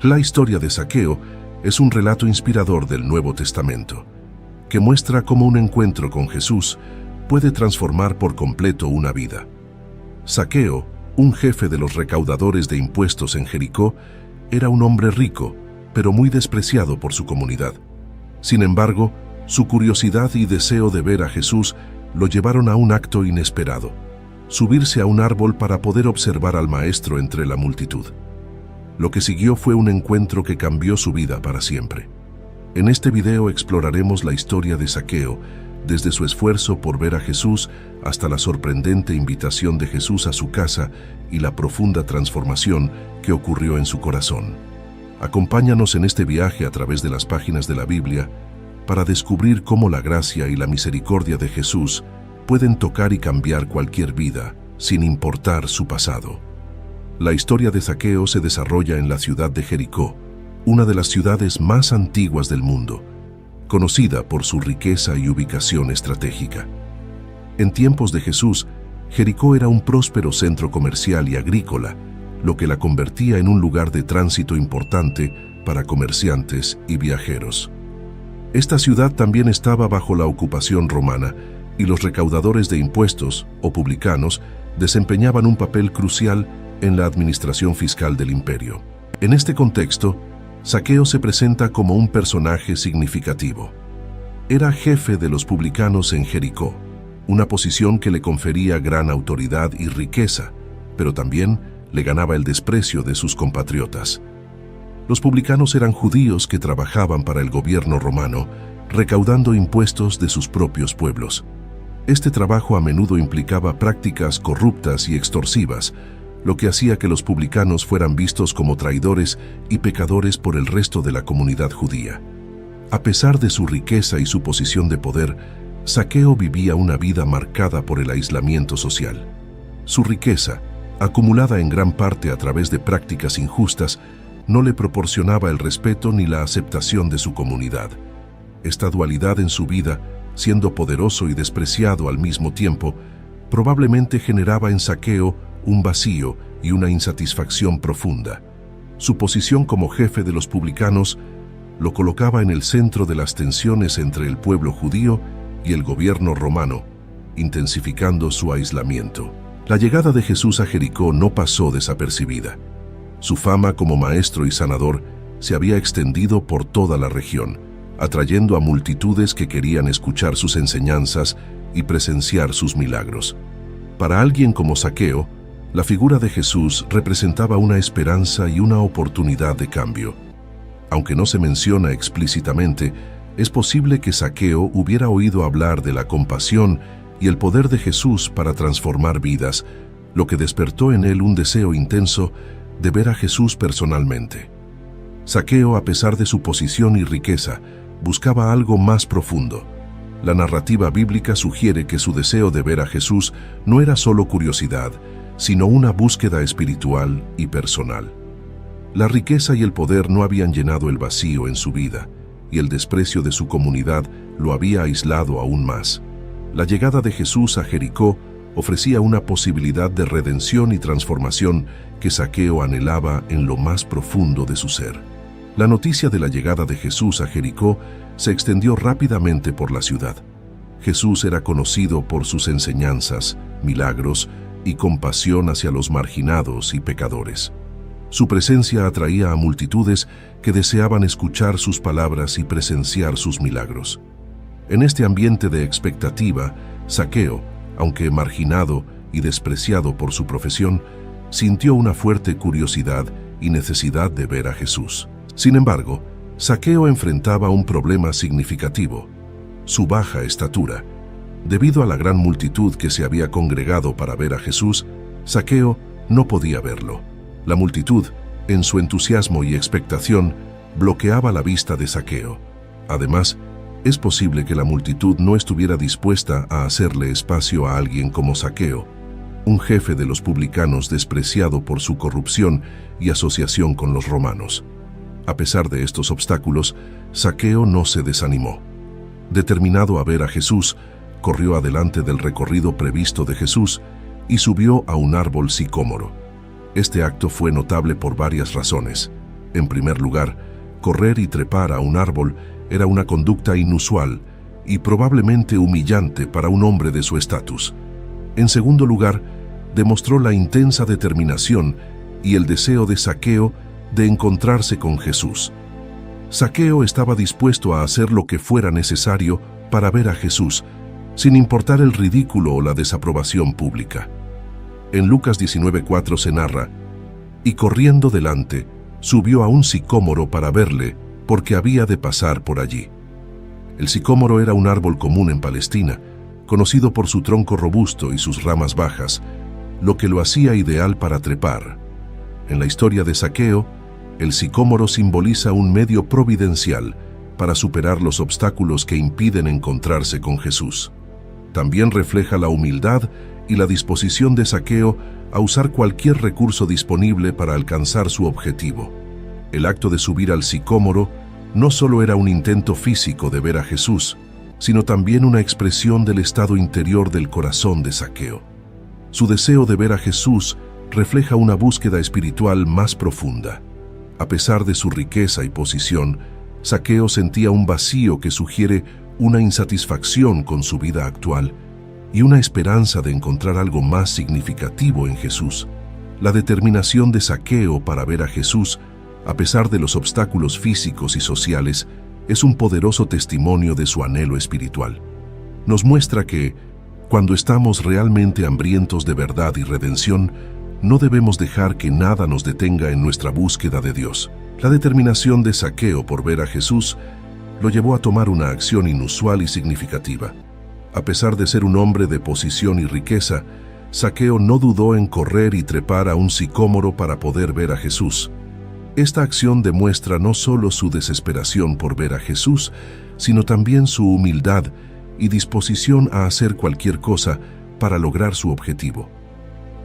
La historia de Zaqueo es un relato inspirador del Nuevo Testamento, que muestra cómo un encuentro con Jesús puede transformar por completo una vida. Zaqueo, un jefe de los recaudadores de impuestos en Jericó, era un hombre rico, pero muy despreciado por su comunidad. Sin embargo, su curiosidad y deseo de ver a Jesús lo llevaron a un acto inesperado: subirse a un árbol para poder observar al Maestro entre la multitud. Lo que siguió fue un encuentro que cambió su vida para siempre. En este video exploraremos la historia de Zaqueo, desde su esfuerzo por ver a Jesús hasta la sorprendente invitación de Jesús a su casa y la profunda transformación que ocurrió en su corazón. Acompáñanos en este viaje a través de las páginas de la Biblia para descubrir cómo la gracia y la misericordia de Jesús pueden tocar y cambiar cualquier vida, sin importar su pasado. La historia de Zaqueo se desarrolla en la ciudad de Jericó, una de las ciudades más antiguas del mundo, conocida por su riqueza y ubicación estratégica. En tiempos de Jesús, Jericó era un próspero centro comercial y agrícola, lo que la convertía en un lugar de tránsito importante para comerciantes y viajeros. Esta ciudad también estaba bajo la ocupación romana, y los recaudadores de impuestos, o publicanos, desempeñaban un papel crucial en la administración fiscal del imperio. En este contexto, Zaqueo se presenta como un personaje significativo. Era jefe de los publicanos en Jericó, una posición que le confería gran autoridad y riqueza, pero también le ganaba el desprecio de sus compatriotas. Los publicanos eran judíos que trabajaban para el gobierno romano, recaudando impuestos de sus propios pueblos. Este trabajo a menudo implicaba prácticas corruptas y extorsivas, lo que hacía que los publicanos fueran vistos como traidores y pecadores por el resto de la comunidad judía. A pesar de su riqueza y su posición de poder, Zaqueo vivía una vida marcada por el aislamiento social. Su riqueza, acumulada en gran parte a través de prácticas injustas, no le proporcionaba el respeto ni la aceptación de su comunidad. Esta dualidad en su vida, siendo poderoso y despreciado al mismo tiempo, probablemente generaba en Zaqueo un vacío y una insatisfacción profunda. Su posición como jefe de los publicanos lo colocaba en el centro de las tensiones entre el pueblo judío y el gobierno romano, intensificando su aislamiento. La llegada de Jesús a Jericó no pasó desapercibida. Su fama como maestro y sanador se había extendido por toda la región, atrayendo a multitudes que querían escuchar sus enseñanzas y presenciar sus milagros. Para alguien como Zaqueo, la figura de Jesús representaba una esperanza y una oportunidad de cambio. Aunque no se menciona explícitamente, es posible que Zaqueo hubiera oído hablar de la compasión y el poder de Jesús para transformar vidas, lo que despertó en él un deseo intenso de ver a Jesús personalmente. Zaqueo, a pesar de su posición y riqueza, buscaba algo más profundo. La narrativa bíblica sugiere que su deseo de ver a Jesús no era solo curiosidad, sino una búsqueda espiritual y personal. La riqueza y el poder no habían llenado el vacío en su vida, y el desprecio de su comunidad lo había aislado aún más. La llegada de Jesús a Jericó ofrecía una posibilidad de redención y transformación que Zaqueo anhelaba en lo más profundo de su ser. La noticia de la llegada de Jesús a Jericó se extendió rápidamente por la ciudad. Jesús era conocido por sus enseñanzas, milagros y compasión hacia los marginados y pecadores. Su presencia atraía a multitudes que deseaban escuchar sus palabras y presenciar sus milagros. En este ambiente de expectativa, Zaqueo, aunque marginado y despreciado por su profesión, sintió una fuerte curiosidad y necesidad de ver a Jesús. Sin embargo, Zaqueo enfrentaba un problema significativo: su baja estatura. Debido a la gran multitud que se había congregado para ver a Jesús, Zaqueo no podía verlo. La multitud, en su entusiasmo y expectación, bloqueaba la vista de Zaqueo. Además, es posible que la multitud no estuviera dispuesta a hacerle espacio a alguien como Zaqueo, un jefe de los publicanos despreciado por su corrupción y asociación con los romanos. A pesar de estos obstáculos, Zaqueo no se desanimó. Determinado a ver a Jesús, corrió adelante del recorrido previsto de Jesús y subió a un árbol sicómoro. Este acto fue notable por varias razones. En primer lugar, correr y trepar a un árbol era una conducta inusual y probablemente humillante para un hombre de su estatus. En segundo lugar, demostró la intensa determinación y el deseo de Zaqueo de encontrarse con Jesús. Zaqueo estaba dispuesto a hacer lo que fuera necesario para ver a Jesús, sin importar el ridículo o la desaprobación pública. En Lucas 19:4 se narra: «Y corriendo delante, subió a un sicómoro para verle, porque había de pasar por allí». El sicómoro era un árbol común en Palestina, conocido por su tronco robusto y sus ramas bajas, lo que lo hacía ideal para trepar. En la historia de Zaqueo, el sicómoro simboliza un medio providencial para superar los obstáculos que impiden encontrarse con Jesús. También refleja la humildad y la disposición de Zaqueo a usar cualquier recurso disponible para alcanzar su objetivo. El acto de subir al sicómoro no solo era un intento físico de ver a Jesús, sino también una expresión del estado interior del corazón de Zaqueo. Su deseo de ver a Jesús refleja una búsqueda espiritual más profunda. A pesar de su riqueza y posición, Zaqueo sentía un vacío que sugiere una insatisfacción con su vida actual y una esperanza de encontrar algo más significativo en Jesús. La determinación de Zaqueo para ver a Jesús, a pesar de los obstáculos físicos y sociales, es un poderoso testimonio de su anhelo espiritual. Nos muestra que, cuando estamos realmente hambrientos de verdad y redención, no debemos dejar que nada nos detenga en nuestra búsqueda de Dios. La determinación de Zaqueo por ver a Jesús lo llevó a tomar una acción inusual y significativa. A pesar de ser un hombre de posición y riqueza, Zaqueo no dudó en correr y trepar a un sicómoro para poder ver a Jesús. Esta acción demuestra no solo su desesperación por ver a Jesús, sino también su humildad y disposición a hacer cualquier cosa para lograr su objetivo.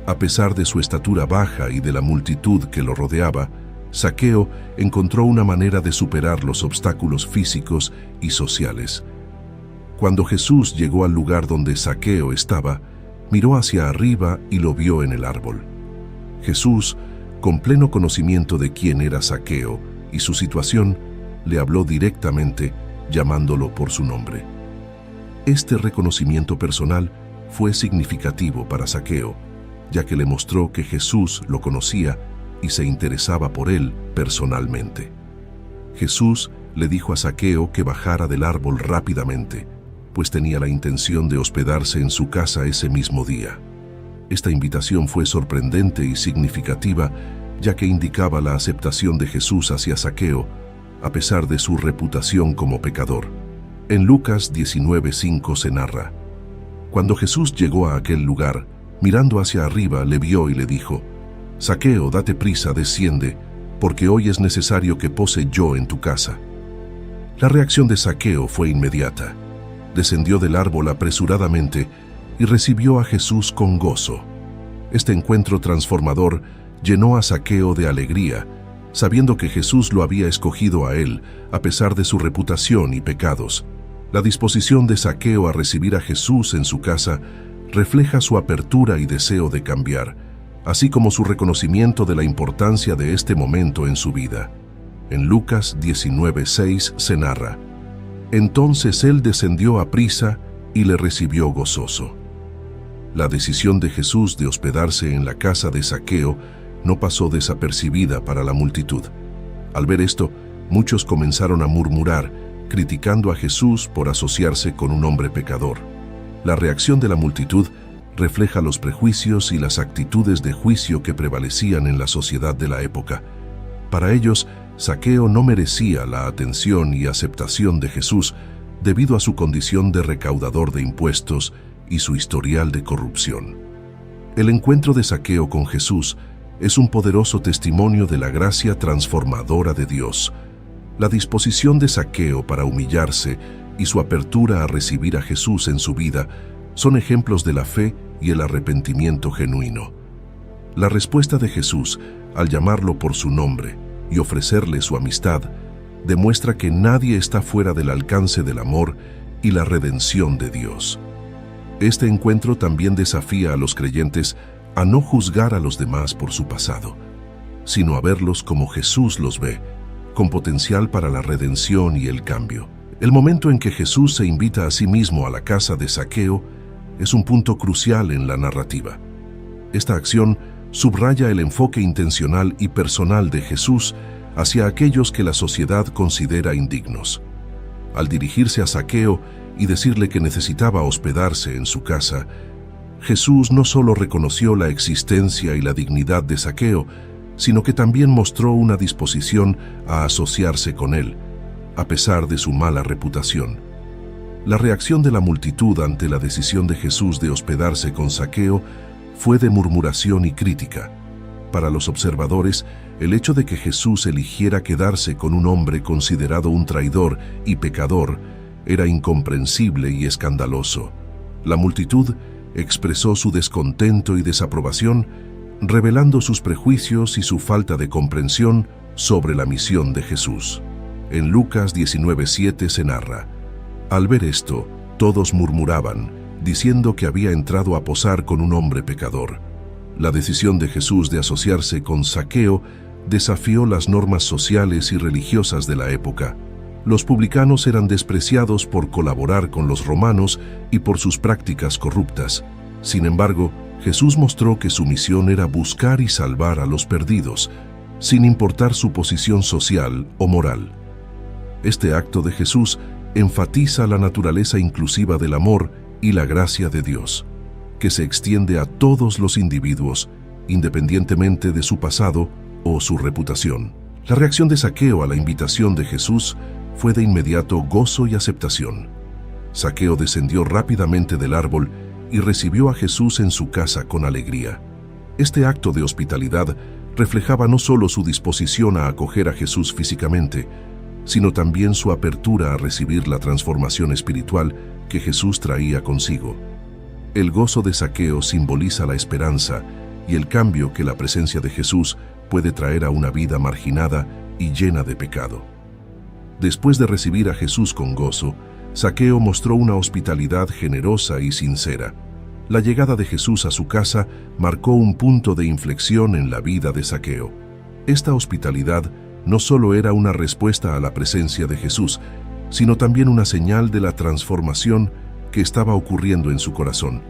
A pesar de su estatura baja y de la multitud que lo rodeaba, Zaqueo encontró una manera de superar los obstáculos físicos y sociales. Cuando Jesús llegó al lugar donde Zaqueo estaba, miró hacia arriba y lo vio en el árbol. Jesús, con pleno conocimiento de quién era Zaqueo y su situación, le habló directamente, llamándolo por su nombre. Este reconocimiento personal fue significativo para Zaqueo, ya que le mostró que Jesús lo conocía y se interesaba por él personalmente. Jesús le dijo a Zaqueo que bajara del árbol rápidamente, pues tenía la intención de hospedarse en su casa ese mismo día. Esta invitación fue sorprendente y significativa, ya que indicaba la aceptación de Jesús hacia Zaqueo, a pesar de su reputación como pecador. En Lucas 19:5 se narra: «Cuando Jesús llegó a aquel lugar, mirando hacia arriba, le vio y le dijo: Zaqueo, date prisa, desciende, porque hoy es necesario que pose yo en tu casa». La reacción de Zaqueo fue inmediata. Descendió del árbol apresuradamente y recibió a Jesús con gozo. Este encuentro transformador llenó a Zaqueo de alegría, sabiendo que Jesús lo había escogido a él, a pesar de su reputación y pecados. La disposición de Zaqueo a recibir a Jesús en su casa refleja su apertura y deseo de cambiar, así como su reconocimiento de la importancia de este momento en su vida. En Lucas 19:6 se narra: «Entonces él descendió a prisa y le recibió gozoso». La decisión de Jesús de hospedarse en la casa de Zaqueo no pasó desapercibida para la multitud. Al ver esto, muchos comenzaron a murmurar, criticando a Jesús por asociarse con un hombre pecador. La reacción de la multitud refleja los prejuicios y las actitudes de juicio que prevalecían en la sociedad de la época. Para ellos, Zaqueo no merecía la atención y aceptación de Jesús debido a su condición de recaudador de impuestos y su historial de corrupción. El encuentro de Zaqueo con Jesús es un poderoso testimonio de la gracia transformadora de Dios. La disposición de Zaqueo para humillarse y su apertura a recibir a Jesús en su vida son ejemplos de la fe y el arrepentimiento genuino. La respuesta de Jesús, al llamarlo por su nombre y ofrecerle su amistad, demuestra que nadie está fuera del alcance del amor y la redención de Dios. Este encuentro también desafía a los creyentes a no juzgar a los demás por su pasado. sino a verlos como Jesús los ve, con potencial para la redención y el cambio. El momento en que Jesús se invita a sí mismo a la casa de Zaqueo es un punto crucial en la narrativa. Esta acción subraya el enfoque intencional y personal de Jesús hacia aquellos que la sociedad considera indignos. Al dirigirse a Zaqueo y decirle que necesitaba hospedarse en su casa, Jesús no solo reconoció la existencia y la dignidad de Zaqueo, sino que también mostró una disposición a asociarse con él, a pesar de su mala reputación. La reacción de la multitud ante la decisión de Jesús de hospedarse con Zaqueo fue de murmuración y crítica. Para los observadores, el hecho de que Jesús eligiera quedarse con un hombre considerado un traidor y pecador era incomprensible y escandaloso. La multitud expresó su descontento y desaprobación, revelando sus prejuicios y su falta de comprensión sobre la misión de Jesús. En Lucas 19:7 se narra: al ver esto, todos murmuraban, diciendo que había entrado a posar con un hombre pecador. La decisión de Jesús de asociarse con Zaqueo desafió las normas sociales y religiosas de la época. Los publicanos eran despreciados por colaborar con los romanos y por sus prácticas corruptas. Sin embargo, Jesús mostró que su misión era buscar y salvar a los perdidos, sin importar su posición social o moral. Este acto de Jesús enfatiza la naturaleza inclusiva del amor y la gracia de Dios, que se extiende a todos los individuos, independientemente de su pasado o su reputación. La reacción de Zaqueo a la invitación de Jesús fue de inmediato gozo y aceptación. Zaqueo descendió rápidamente del árbol y recibió a Jesús en su casa con alegría. Este acto de hospitalidad reflejaba no solo su disposición a acoger a Jesús físicamente, sino también su apertura a recibir la transformación espiritual que Jesús traía consigo. El gozo de Zaqueo simboliza la esperanza y el cambio que la presencia de Jesús puede traer a una vida marginada y llena de pecado. Después de recibir a Jesús con gozo, Zaqueo mostró una hospitalidad generosa y sincera. La llegada de Jesús a su casa marcó un punto de inflexión en la vida de Zaqueo. Esta hospitalidad no solo era una respuesta a la presencia de Jesús, sino también una señal de la transformación que estaba ocurriendo en su corazón.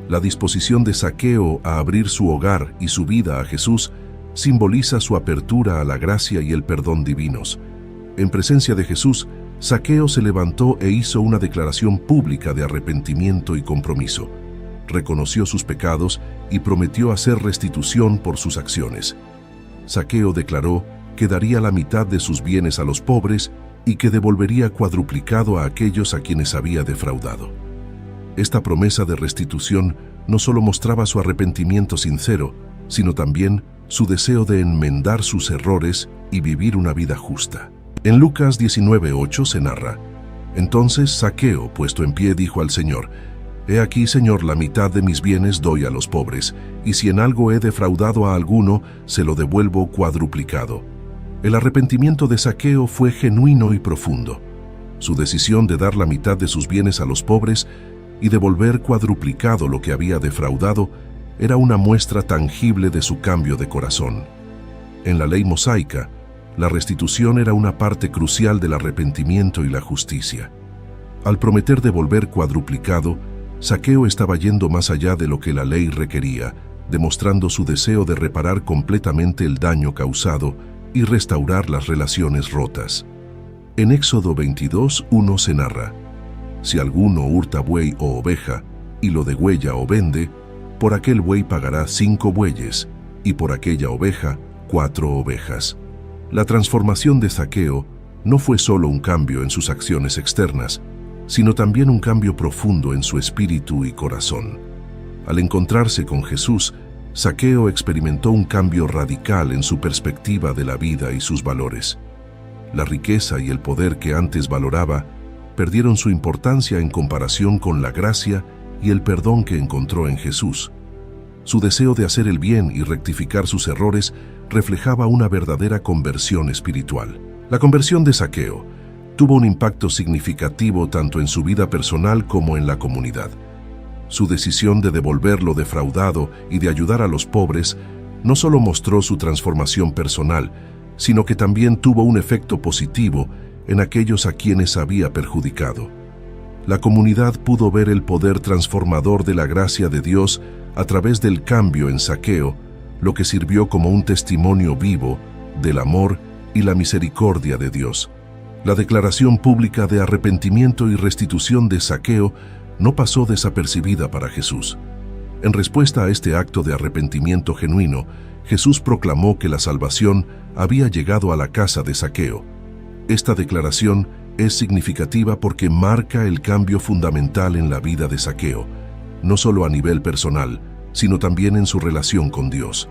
La disposición de Zaqueo a abrir su hogar y su vida a Jesús simboliza su apertura a la gracia y el perdón divinos. En presencia de Jesús, Zaqueo se levantó e hizo una declaración pública de arrepentimiento y compromiso. Reconoció sus pecados y prometió hacer restitución por sus acciones. Zaqueo declaró que daría la mitad de sus bienes a los pobres y que devolvería cuadruplicado a aquellos a quienes había defraudado. Esta promesa de restitución no solo mostraba su arrepentimiento sincero, sino también su deseo de enmendar sus errores y vivir una vida justa. En Lucas 19:8 se narra: entonces Zaqueo, puesto en pie, dijo al Señor: «He aquí, Señor, la mitad de mis bienes doy a los pobres, y si en algo he defraudado a alguno, se lo devuelvo cuadruplicado». El arrepentimiento de Zaqueo fue genuino y profundo. Su decisión de dar la mitad de sus bienes a los pobres y devolver cuadruplicado lo que había defraudado era una muestra tangible de su cambio de corazón. En la ley mosaica, la restitución era una parte crucial del arrepentimiento y la justicia. Al prometer devolver cuadruplicado, Zaqueo estaba yendo más allá de lo que la ley requería, demostrando su deseo de reparar completamente el daño causado y restaurar las relaciones rotas. En Éxodo 22:1 se narra: «Si alguno hurta buey o oveja, y lo degüella o vende, por aquel buey pagará 5 bueyes, y por aquella oveja 4 ovejas». La transformación de Zaqueo no fue solo un cambio en sus acciones externas, sino también un cambio profundo en su espíritu y corazón. Al encontrarse con Jesús, Zaqueo experimentó un cambio radical en su perspectiva de la vida y sus valores. La riqueza y el poder que antes valoraba perdieron su importancia en comparación con la gracia y el perdón que encontró en Jesús. Su deseo de hacer el bien y rectificar sus errores reflejaba una verdadera conversión espiritual. La conversión de Zaqueo tuvo un impacto significativo tanto en su vida personal como en la comunidad. Su decisión de devolver lo defraudado y de ayudar a los pobres no solo mostró su transformación personal, sino que también tuvo un efecto positivo en aquellos a quienes había perjudicado. La comunidad pudo ver el poder transformador de la gracia de Dios a través del cambio en Zaqueo, lo que sirvió como un testimonio vivo del amor y la misericordia de Dios. La declaración pública de arrepentimiento y restitución de Zaqueo no pasó desapercibida para Jesús. En respuesta a este acto de arrepentimiento genuino, Jesús proclamó que la salvación había llegado a la casa de Zaqueo. Esta declaración es significativa porque marca el cambio fundamental en la vida de Zaqueo, no solo a nivel personal, sino también en su relación con Dios.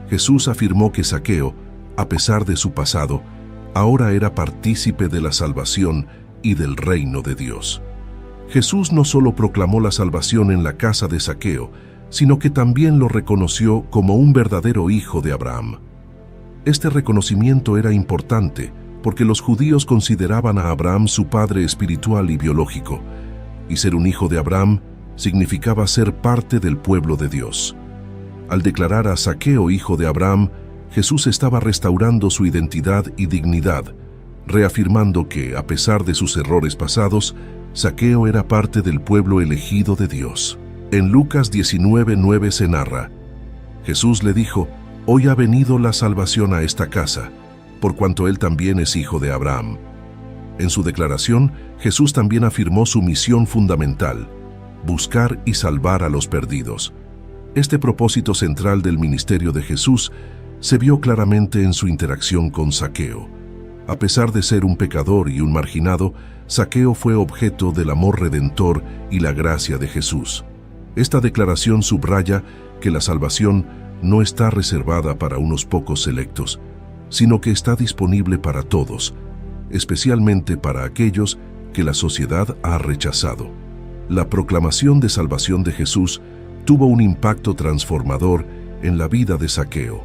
Jesús afirmó que Zaqueo, a pesar de su pasado, ahora era partícipe de la salvación y del reino de Dios. Jesús no solo proclamó la salvación en la casa de Zaqueo, sino que también lo reconoció como un verdadero hijo de Abraham. Este reconocimiento era importante porque los judíos consideraban a Abraham su padre espiritual y biológico, y ser un hijo de Abraham significaba ser parte del pueblo de Dios. Al declarar a Zaqueo hijo de Abraham, Jesús estaba restaurando su identidad y dignidad, reafirmando que, a pesar de sus errores pasados, Zaqueo era parte del pueblo elegido de Dios. En Lucas 19:9 se narra: Jesús le dijo: «Hoy ha venido la salvación a esta casa, por cuanto él también es hijo de Abraham». En su declaración, Jesús también afirmó su misión fundamental: buscar y salvar a los perdidos. Este propósito central del ministerio de Jesús se vio claramente en su interacción con Zaqueo. A pesar de ser un pecador y un marginado, Zaqueo fue objeto del amor redentor y la gracia de Jesús. Esta declaración subraya que la salvación no está reservada para unos pocos selectos, sino que está disponible para todos, especialmente para aquellos que la sociedad ha rechazado. La proclamación de salvación de Jesús tuvo un impacto transformador en la vida de Zaqueo.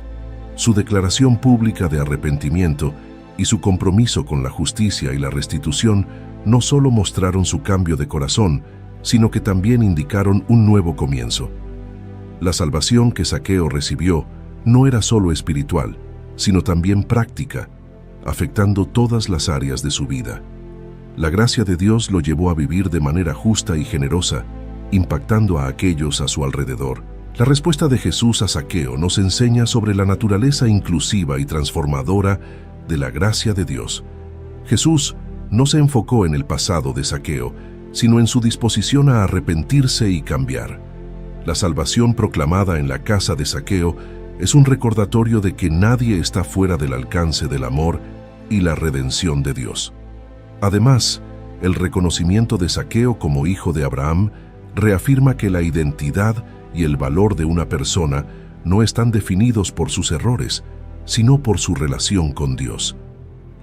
Su declaración pública de arrepentimiento y su compromiso con la justicia y la restitución no solo mostraron su cambio de corazón, sino que también indicaron un nuevo comienzo. La salvación que Zaqueo recibió no era solo espiritual, sino también práctica, afectando todas las áreas de su vida. La gracia de Dios lo llevó a vivir de manera justa y generosa, impactando a aquellos a su alrededor. La respuesta de Jesús a Zaqueo nos enseña sobre la naturaleza inclusiva y transformadora de la gracia de Dios. Jesús no se enfocó en el pasado de Zaqueo, sino en su disposición a arrepentirse y cambiar. La salvación proclamada en la casa de Zaqueo es un recordatorio de que nadie está fuera del alcance del amor y la redención de Dios. Además, el reconocimiento de Zaqueo como hijo de Abraham reafirma que la identidad y el valor de una persona no están definidos por sus errores, sino por su relación con Dios.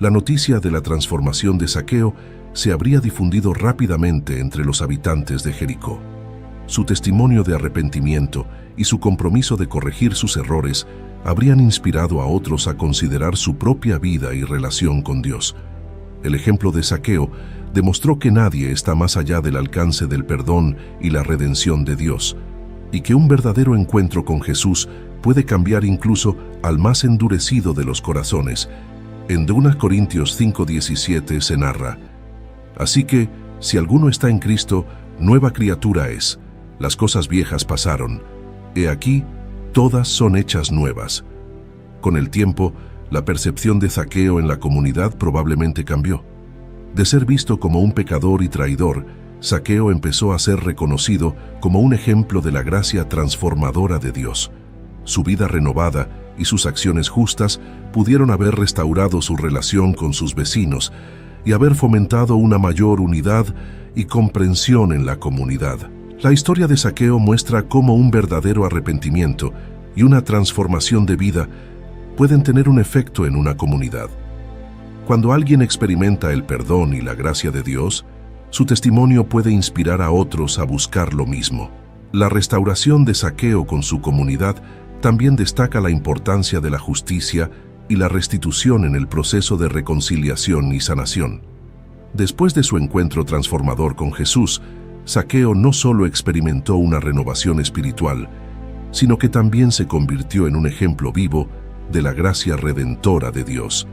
La noticia de la transformación de Zaqueo se habría difundido rápidamente entre los habitantes de Jericó. Su testimonio de arrepentimiento y su compromiso de corregir sus errores habrían inspirado a otros a considerar su propia vida y relación con Dios. El ejemplo de Zaqueo demostró que nadie está más allá del alcance del perdón y la redención de Dios, y que un verdadero encuentro con Jesús puede cambiar incluso al más endurecido de los corazones. En 2 Corintios 5:17 se narra: «Así que, si alguno está en Cristo, nueva criatura es. Las cosas viejas pasaron. He aquí, todas son hechas nuevas». Con el tiempo, la percepción de Zaqueo en la comunidad probablemente cambió. De ser visto como un pecador y traidor, Zaqueo empezó a ser reconocido como un ejemplo de la gracia transformadora de Dios. Su vida renovada y sus acciones justas pudieron haber restaurado su relación con sus vecinos y haber fomentado una mayor unidad y comprensión en la comunidad. La historia de Zaqueo muestra cómo un verdadero arrepentimiento y una transformación de vida pueden tener un efecto en una comunidad. Cuando alguien experimenta el perdón y la gracia de Dios, su testimonio puede inspirar a otros a buscar lo mismo. La restauración de Zaqueo con su comunidad también destaca la importancia de la justicia y la restitución en el proceso de reconciliación y sanación. Después de su encuentro transformador con Jesús, Zaqueo no solo experimentó una renovación espiritual, sino que también se convirtió en un ejemplo vivo de la gracia redentora de Dios.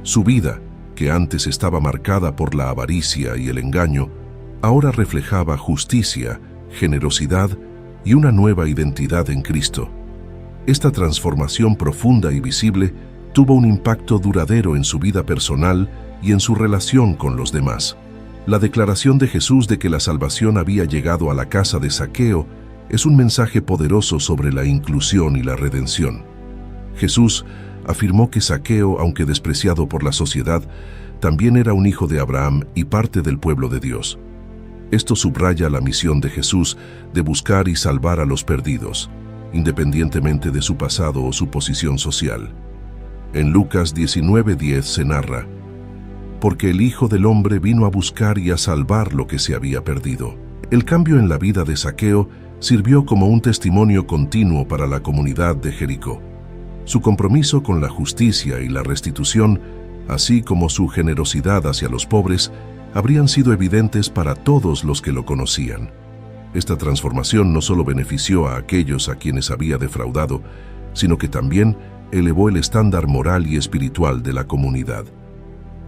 Su vida, que antes estaba marcada por la avaricia y el engaño, ahora reflejaba justicia, generosidad y una nueva identidad en Cristo. Esta transformación profunda y visible tuvo un impacto duradero en su vida personal y en su relación con los demás. La declaración de Jesús de que la salvación había llegado a la casa de Zaqueo es un mensaje poderoso sobre la inclusión y la redención. Jesús afirmó que Zaqueo, aunque despreciado por la sociedad, también era un hijo de Abraham y parte del pueblo de Dios. Esto subraya la misión de Jesús de buscar y salvar a los perdidos, independientemente de su pasado o su posición social. En Lucas 19:10 se narra: porque el Hijo del Hombre vino a buscar y a salvar lo que se había perdido. El cambio en la vida de Zaqueo sirvió como un testimonio continuo para la comunidad de Jericó. Su compromiso con la justicia y la restitución, así como su generosidad hacia los pobres, habrían sido evidentes para todos los que lo conocían. Esta transformación no solo benefició a aquellos a quienes había defraudado, sino que también elevó el estándar moral y espiritual de la comunidad.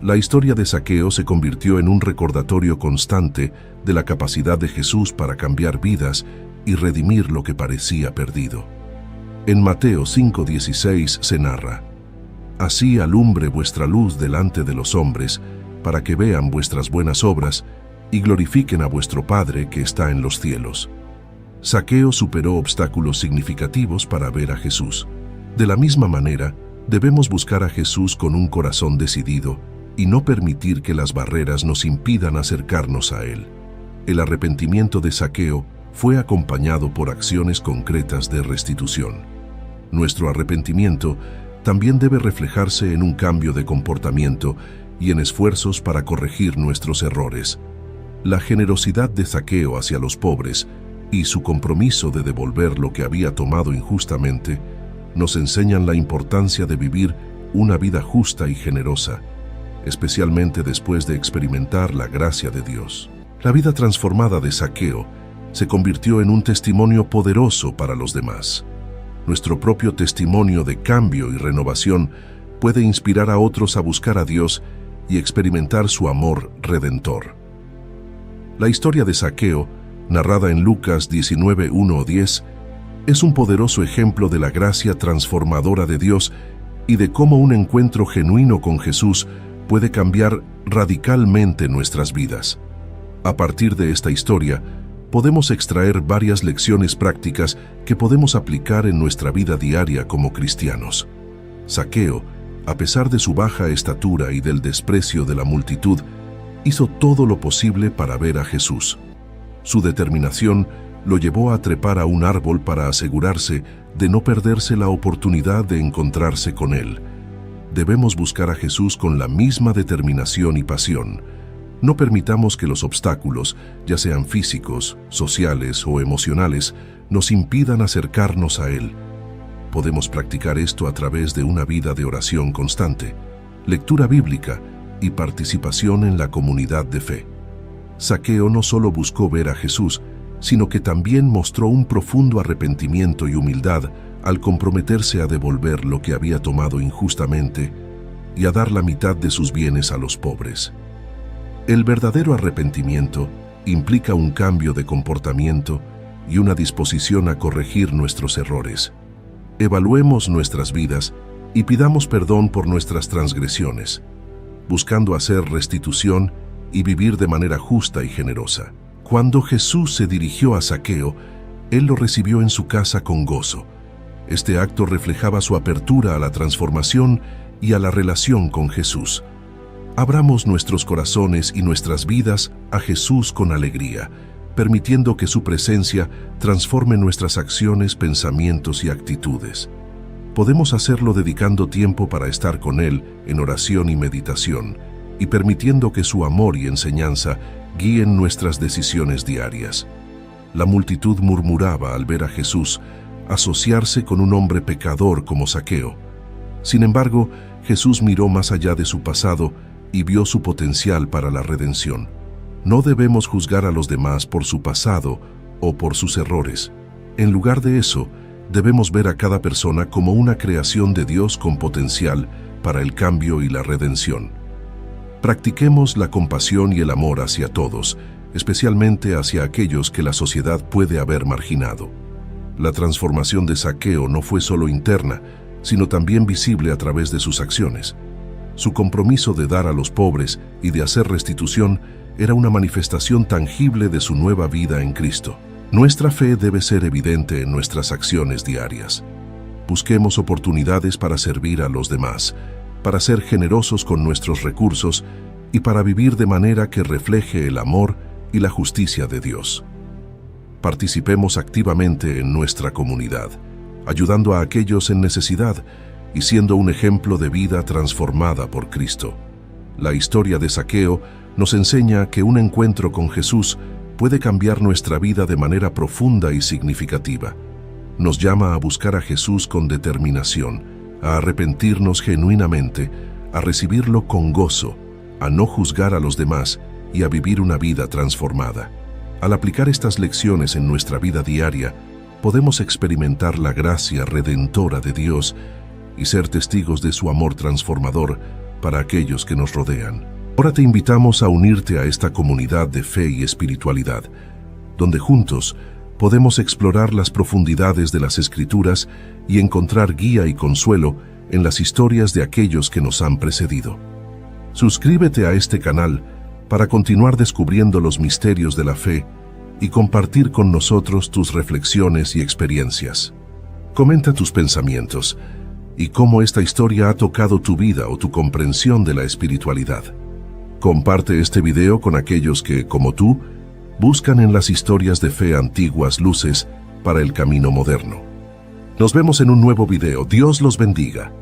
La historia de Zaqueo se convirtió en un recordatorio constante de la capacidad de Jesús para cambiar vidas y redimir lo que parecía perdido. En Mateo 5:16 se narra: así alumbre vuestra luz delante de los hombres, para que vean vuestras buenas obras y glorifiquen a vuestro Padre que está en los cielos. Zaqueo superó obstáculos significativos para ver a Jesús. De la misma manera, debemos buscar a Jesús con un corazón decidido y no permitir que las barreras nos impidan acercarnos a Él. El arrepentimiento de Zaqueo fue acompañado por acciones concretas de restitución. Nuestro arrepentimiento también debe reflejarse en un cambio de comportamiento y en esfuerzos para corregir nuestros errores. La generosidad de Zaqueo hacia los pobres y su compromiso de devolver lo que había tomado injustamente nos enseñan la importancia de vivir una vida justa y generosa, especialmente después de experimentar la gracia de Dios. La vida transformada de Zaqueo se convirtió en un testimonio poderoso para los demás. Nuestro propio testimonio de cambio y renovación puede inspirar a otros a buscar a Dios y experimentar su amor redentor. La historia de Zaqueo, narrada en Lucas 19:1-10, es un poderoso ejemplo de la gracia transformadora de Dios y de cómo un encuentro genuino con Jesús puede cambiar radicalmente nuestras vidas. A partir de esta historia, podemos extraer varias lecciones prácticas que podemos aplicar en nuestra vida diaria como cristianos. Zaqueo, a pesar de su baja estatura y del desprecio de la multitud, hizo todo lo posible para ver a Jesús. Su determinación lo llevó a trepar a un árbol para asegurarse de no perderse la oportunidad de encontrarse con Él. Debemos buscar a Jesús con la misma determinación y pasión. No permitamos que los obstáculos, ya sean físicos, sociales o emocionales, nos impidan acercarnos a Él. Podemos practicar esto a través de una vida de oración constante, lectura bíblica y participación en la comunidad de fe. Zaqueo no solo buscó ver a Jesús, sino que también mostró un profundo arrepentimiento y humildad al comprometerse a devolver lo que había tomado injustamente y a dar la mitad de sus bienes a los pobres. El verdadero arrepentimiento implica un cambio de comportamiento y una disposición a corregir nuestros errores. Evaluemos nuestras vidas y pidamos perdón por nuestras transgresiones, buscando hacer restitución y vivir de manera justa y generosa. Cuando Jesús se dirigió a Zaqueo, Él lo recibió en su casa con gozo. Este acto reflejaba su apertura a la transformación y a la relación con Jesús. Abramos nuestros corazones y nuestras vidas a Jesús con alegría, permitiendo que su presencia transforme nuestras acciones, pensamientos y actitudes. Podemos hacerlo dedicando tiempo para estar con Él en oración y meditación, y permitiendo que su amor y enseñanza guíen nuestras decisiones diarias. La multitud murmuraba al ver a Jesús asociarse con un hombre pecador como Zaqueo. Sin embargo, Jesús miró más allá de su pasado y vio su potencial para la redención. No debemos juzgar a los demás por su pasado o por sus errores. En lugar de eso, debemos ver a cada persona como una creación de Dios con potencial para el cambio y la redención. Practiquemos la compasión y el amor hacia todos, especialmente hacia aquellos que la sociedad puede haber marginado. La transformación de Zaqueo no fue solo interna, sino también visible a través de sus acciones. Su compromiso de dar a los pobres y de hacer restitución era una manifestación tangible de su nueva vida en Cristo. Nuestra fe debe ser evidente en nuestras acciones diarias. Busquemos oportunidades para servir a los demás, para ser generosos con nuestros recursos y para vivir de manera que refleje el amor y la justicia de Dios. Participemos activamente en nuestra comunidad, ayudando a aquellos en necesidad y siendo un ejemplo de vida transformada por Cristo. La historia de Zaqueo nos enseña que un encuentro con Jesús puede cambiar nuestra vida de manera profunda y significativa. Nos llama a buscar a Jesús con determinación, a arrepentirnos genuinamente, a recibirlo con gozo, a no juzgar a los demás y a vivir una vida transformada. Al aplicar estas lecciones en nuestra vida diaria, podemos experimentar la gracia redentora de Dios y ser testigos de su amor transformador para aquellos que nos rodean. Ahora te invitamos a unirte a esta comunidad de fe y espiritualidad, donde juntos podemos explorar las profundidades de las Escrituras y encontrar guía y consuelo en las historias de aquellos que nos han precedido. Suscríbete a este canal para continuar descubriendo los misterios de la fe y compartir con nosotros tus reflexiones y experiencias. Comenta tus pensamientos y cómo esta historia ha tocado tu vida o tu comprensión de la espiritualidad. Comparte este video con aquellos que, como tú, buscan en las historias de fe antiguas luces para el camino moderno. Nos vemos en un nuevo video. Dios los bendiga.